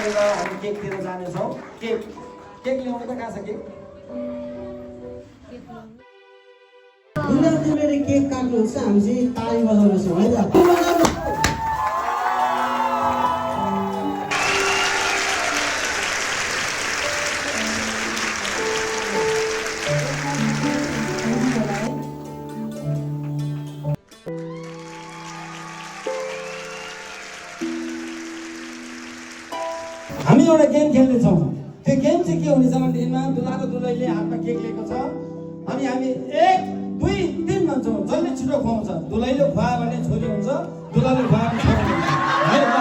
गरेर हामी केकतिर जानेछौँ। केक ल्याउनु त कहाँ छ केक? विद्यार्थीले केक काट्नुहुन्छ, हामी चाहिँ ताली बजाउँछौँ है त। हामी एउटा गेम खेल्नेछौँ। त्यो गेम चाहिँ के हुनेछ भनेदेखिमा दुलाको दुलैले हातमा केक लिएको छ अनि हामी 1 2 3 भन्छौँ। जसले छिटो खुवाउँछ, दुलैले खुवायो भने छोरी हुन्छ, दुलाले खुवायो भने छोरी हुन्छ। है ल,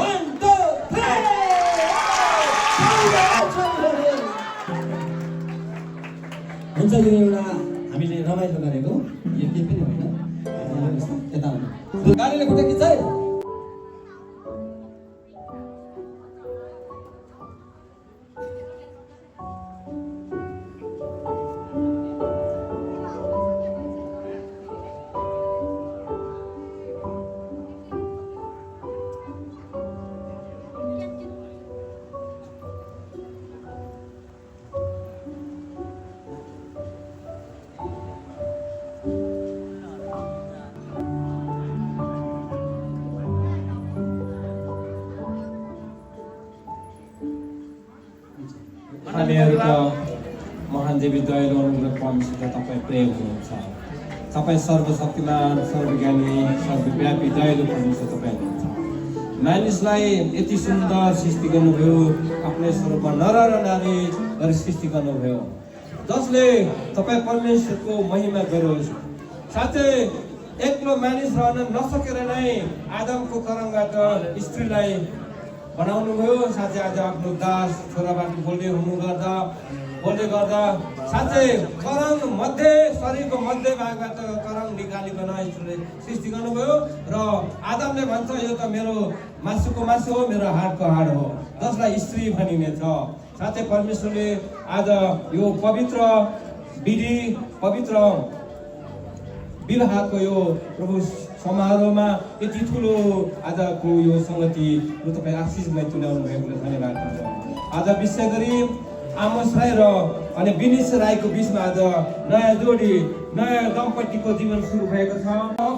1 2 3 हुन्छ। यो एउटा हामीले रमाइलो गरेको, यो केही पनि होइन। यता गाडीले खुट्टा खिच्छ है। हामीहरूको महान देवी दयालु अनुग्रह परमेश्वर तपाईँ प्रेम हुनुहुन्छ। तपाईँ सर्वशक्तिमान, सर्वज्ञानी, सर्वव्यापी दयालु परमेश्वर तपाईँ हुनुहुन्छ। मानिसलाई यति सुन्दर सृष्टि गर्नुभयो, आफ्नै स्वरूपमा नर र नारी गरी सृष्टि गर्नुभयो, जसले तपाईँ परमेश्वरको महिमा गरोस्। साथै एक्लो मानिस रहन नसकेर नै आदमको करमबाट स्त्रीलाई बनाउनु भयो। साथै आज आफ्नो दास छोराबाट बोल्दै गर्दा साथै करङ मध्ये शरीरको मध्य भागबाट करङ निकालिकन स्त्रीले सृष्टि गर्नुभयो र आदमले भन्छ यो त मेरो मासुको मासु हो, मेरो हाडको हाड हो, जसलाई स्त्री भनिनेछ। साथै परमेश्वरले आज यो पवित्र विधि, पवित्र विवाहको यो प्रभु समारोहमा यति ठुलो आजको यो सङ्गति तपाईँ आशिषमय तुल्याउनु भएकोले धन्यवाद गर्छ। आज विशेष गरी आमोस राई र अनि विनिश राईको बिचमा आज नयाँ जोडी, नयाँ दम्पतिको जीवन सुरु भएको छ।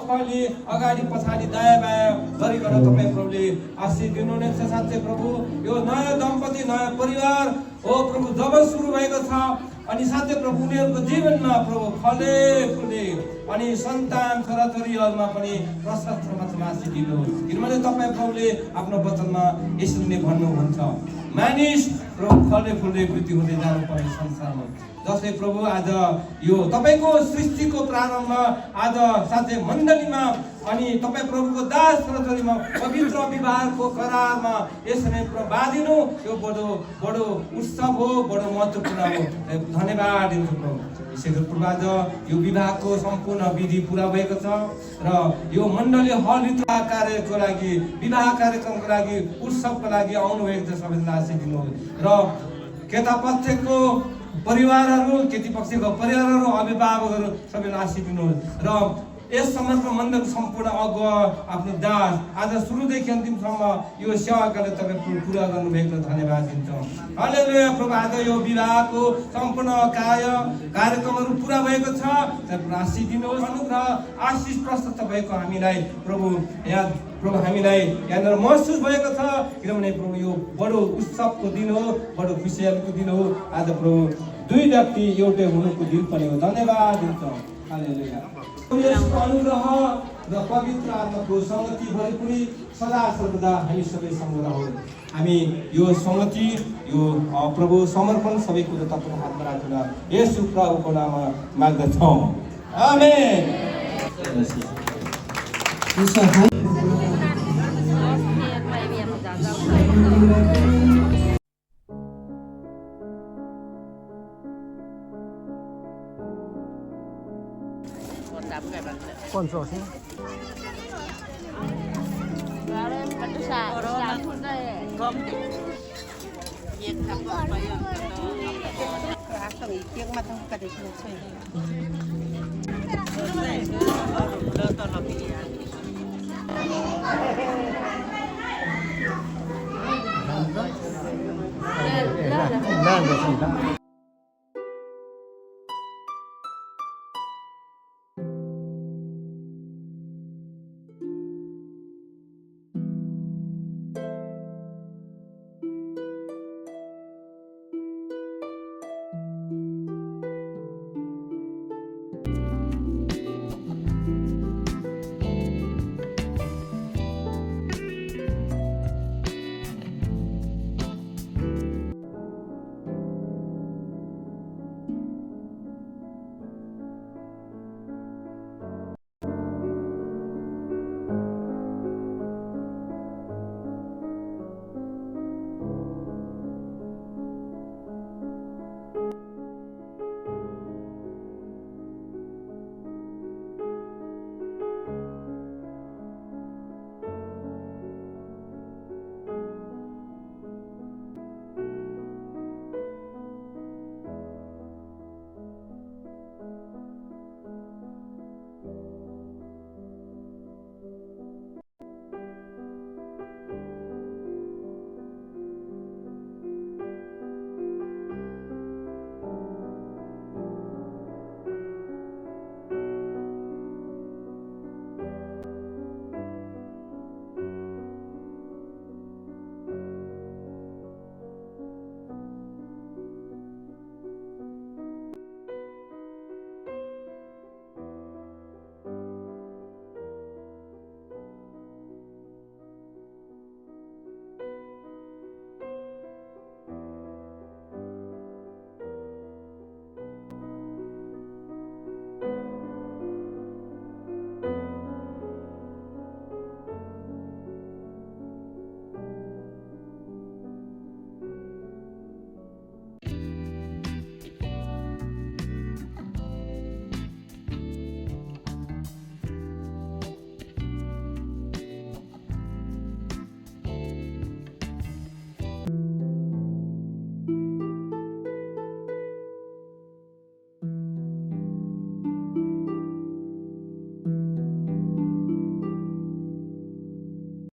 अहिले अगाडि पछाडि दायाँ बायाँ गरिकन तपाईँ प्रभुले आशिष दिनुहुनेछ। साथै प्रभु यो नयाँ दम्पति, नयाँ परिवार हो प्रभु जब सुरु भएको छ अनि साथै प्रभु उनीहरूको जीवनमा प्रभु फले फुले अनि सन्तान छोराछोरीहरूमा पनि प्रशस्त आशिष दिनुहोस्। किनभने तपाईँ प्रभुले आफ्नो वचनमा यसरी नै भन्नुहुन्छ, मानिस प्रभु फले फुल्दै वृद्धि हुँदै जानुपर्ने संसारमा। जसले प्रभु आज यो तपाईँको सृष्टिको प्रारम्भमा आज साथै मण्डलीमा अनि तपाईँ प्रभुको दास छोराछोरीमा पवित्र विवाहको करारमा यसरी बाँधिनु यो बडो उत्सव हो, बडो महत्त्वपूर्ण हो। धन्यवाद दिन्छु प्रभु। विशेष प्रभु आज यो विवाहको सम्पूर्ण विधि पुरा भएको छ र यो मण्डली हलभित्र कार्यको लागि, विवाह कार्यक्रमको लागि, उत्सवको लागि आउनुभएको छ। सबैजना आशिष दिनुहोस् र केटा पक्षको परिवारहरू, केटी पक्षको परिवारहरू, अभिभावकहरू सबैलाई आशिष दिनुहोस् र यस समाजको मण्डल सम्पूर्ण अगुवा आफ्नो दास आज सुरुदेखि अन्तिमसम्म यो सेवाकाले तपाईँ पुरा गर्नुभएको धन्यवाद दिन्छौँ। हालेलुया प्रभु। आज यो विवाहको सम्पूर्ण कार्यक्रमहरू पुरा भएको छ। आशिष दिनुहोस्। अनुग्रह आशिष प्रशस्त भएको हामीलाई प्रभु हामीलाई यहाँनिर महसुस भएको छ। किनभने प्रभु यो बडो उत्सवको दिन हो, बडो खुसियालीको दिन हो। आज प्रभु दुई व्यक्ति एउटै हुनुको दिन पनि हो। धन्यवाद दिन्छौँ। हालेलुया। अनुग्रह र पवित्र आत्माको सङ्गति भरिपूरी सदा सर्वदा हामी सबैसँग रहोस्। हामी यो सङ्गति, यो प्रभु समर्पण सबै कुरो तपाईँको हातमा राखेर येशू प्रभुको नाममा माग्दछौँ। आमेन। कौन सा है? ल ल